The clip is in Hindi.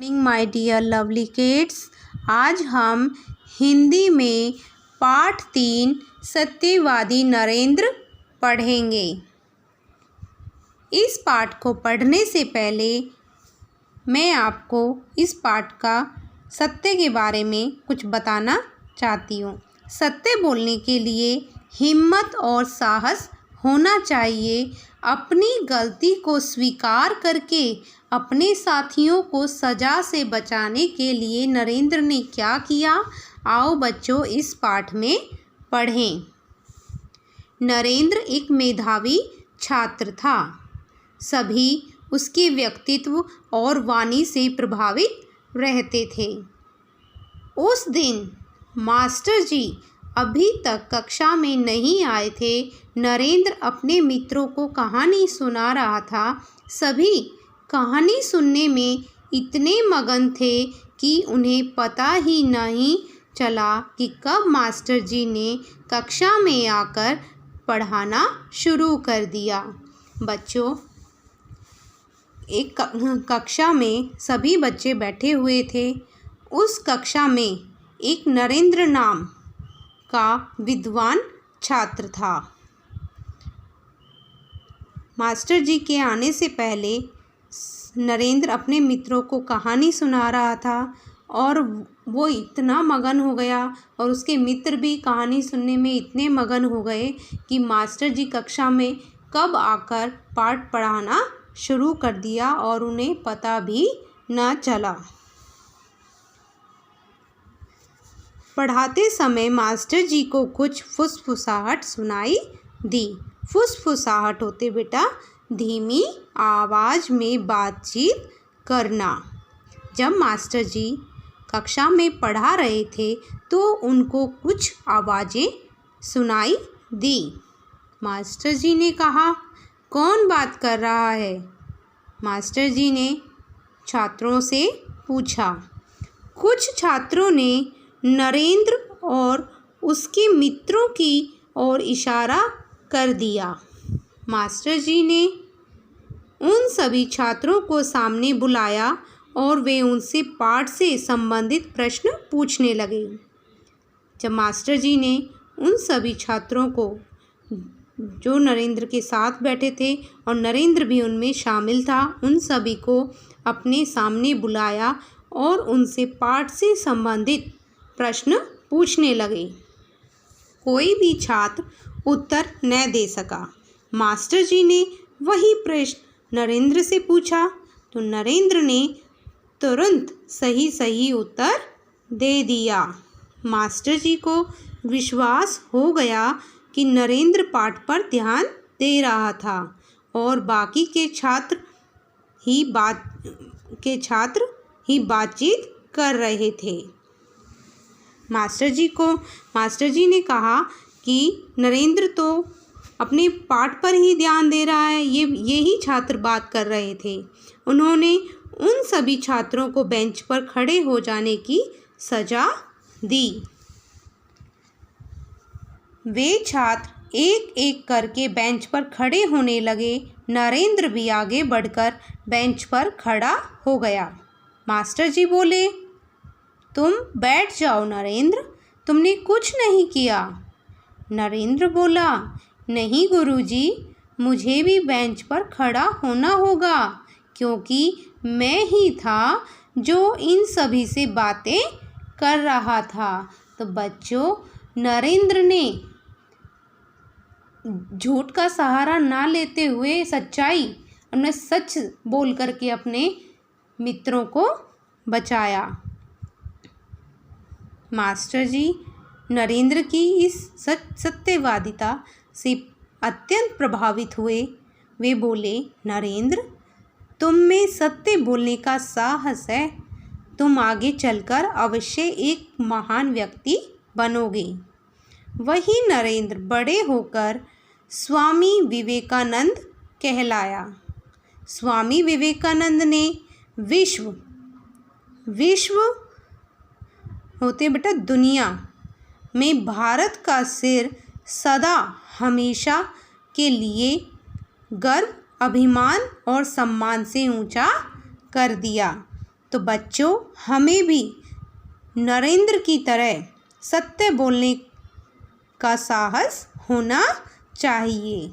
Morning my dear lovely kids. आज हम हिंदी में पाठ 3 सत्यवादी नरेंद्र पढ़ेंगे। इस पाठ को पढ़ने से पहले मैं आपको इस पाठ का सत्य के बारे में कुछ बताना चाहती हूँ। सत्य बोलने के लिए हिम्मत और साहस होना चाहिए। अपनी गलती को स्वीकार करके अपने साथियों को सज़ा से बचाने के लिए नरेंद्र ने क्या किया, आओ बच्चों इस पाठ में पढ़ें। नरेंद्र एक मेधावी छात्र था। सभी उसके व्यक्तित्व और वाणी से प्रभावित रहते थे। उस दिन मास्टर जी अभी तक कक्षा में नहीं आए थे। नरेंद्र अपने मित्रों को कहानी सुना रहा था। सभी कहानी सुनने में इतने मगन थे कि उन्हें पता ही नहीं चला कि कब मास्टर जी ने कक्षा में आकर पढ़ाना शुरू कर दिया। बच्चों, एक कक्षा में सभी बच्चे बैठे हुए थे। उस कक्षा में एक नरेंद्र नाम का विद्वान छात्र था। मास्टर जी के आने से पहले नरेंद्र अपने मित्रों को कहानी सुना रहा था और वो इतना मगन हो गया और उसके मित्र भी कहानी सुनने में इतने मगन हो गए कि मास्टर जी कक्षा में कब आकर पाठ पढ़ाना शुरू कर दिया और उन्हें पता भी न चला। पढ़ाते समय मास्टर जी को कुछ फुसफुसाहट सुनाई दी। फुसफुसाहट होते बेटा धीमी आवाज़ में बातचीत करना। जब मास्टर जी कक्षा में पढ़ा रहे थे तो उनको कुछ आवाज़ें सुनाई दी। मास्टर जी ने कहा, कौन बात कर रहा है? मास्टर जी ने छात्रों से पूछा। कुछ छात्रों ने नरेंद्र और उसके मित्रों की ओर इशारा कर दिया। मास्टर जी ने उन सभी छात्रों को सामने बुलाया और वे उनसे पाठ से संबंधित प्रश्न पूछने लगे। जब मास्टर जी ने उन सभी छात्रों को जो नरेंद्र के साथ बैठे थे और नरेंद्र भी उनमें शामिल था, उन सभी को अपने सामने बुलाया और उनसे पाठ से संबंधित प्रश्न पूछने लगे। कोई भी छात्र उत्तर न दे सका। मास्टर जी ने वही प्रश्न नरेंद्र से पूछा तो नरेंद्र ने तुरंत सही उत्तर दे दिया। मास्टर जी को विश्वास हो गया कि नरेंद्र पाठ पर ध्यान दे रहा था और बाकी के छात्र ही बातचीत कर रहे थे। मास्टर जी ने कहा कि नरेंद्र तो अपने पाठ पर ही ध्यान दे रहा है, यही छात्र बात कर रहे थे। उन्होंने उन सभी छात्रों को बेंच पर खड़े हो जाने की सज़ा दी। वे छात्र एक एक करके बेंच पर खड़े होने लगे। नरेंद्र भी आगे बढ़कर बेंच पर खड़ा हो गया। मास्टर जी बोले, तुम बैठ जाओ नरेंद्र, तुमने कुछ नहीं किया। नरेंद्र बोला, नहीं गुरुजी, मुझे भी बेंच पर खड़ा होना होगा क्योंकि मैं ही था जो इन सभी से बातें कर रहा था। तो बच्चों, नरेंद्र ने झूठ का सहारा ना लेते हुए सच बोल करके अपने मित्रों को बचाया। मास्टर जी नरेंद्र की इस सत्यवादिता से अत्यंत प्रभावित हुए। वे बोले, नरेंद्र, तुम में सत्य बोलने का साहस है। तुम आगे चलकर अवश्य एक महान व्यक्ति बनोगे। वही नरेंद्र बड़े होकर स्वामी विवेकानंद कहलाया। स्वामी विवेकानंद ने विश्व होते बेटा दुनिया में भारत का सिर सदा हमेशा के लिए गर्व, अभिमान और सम्मान से ऊंचा कर दिया। तो बच्चों हमें भी नरेंद्र की तरह सत्य बोलने का साहस होना चाहिए।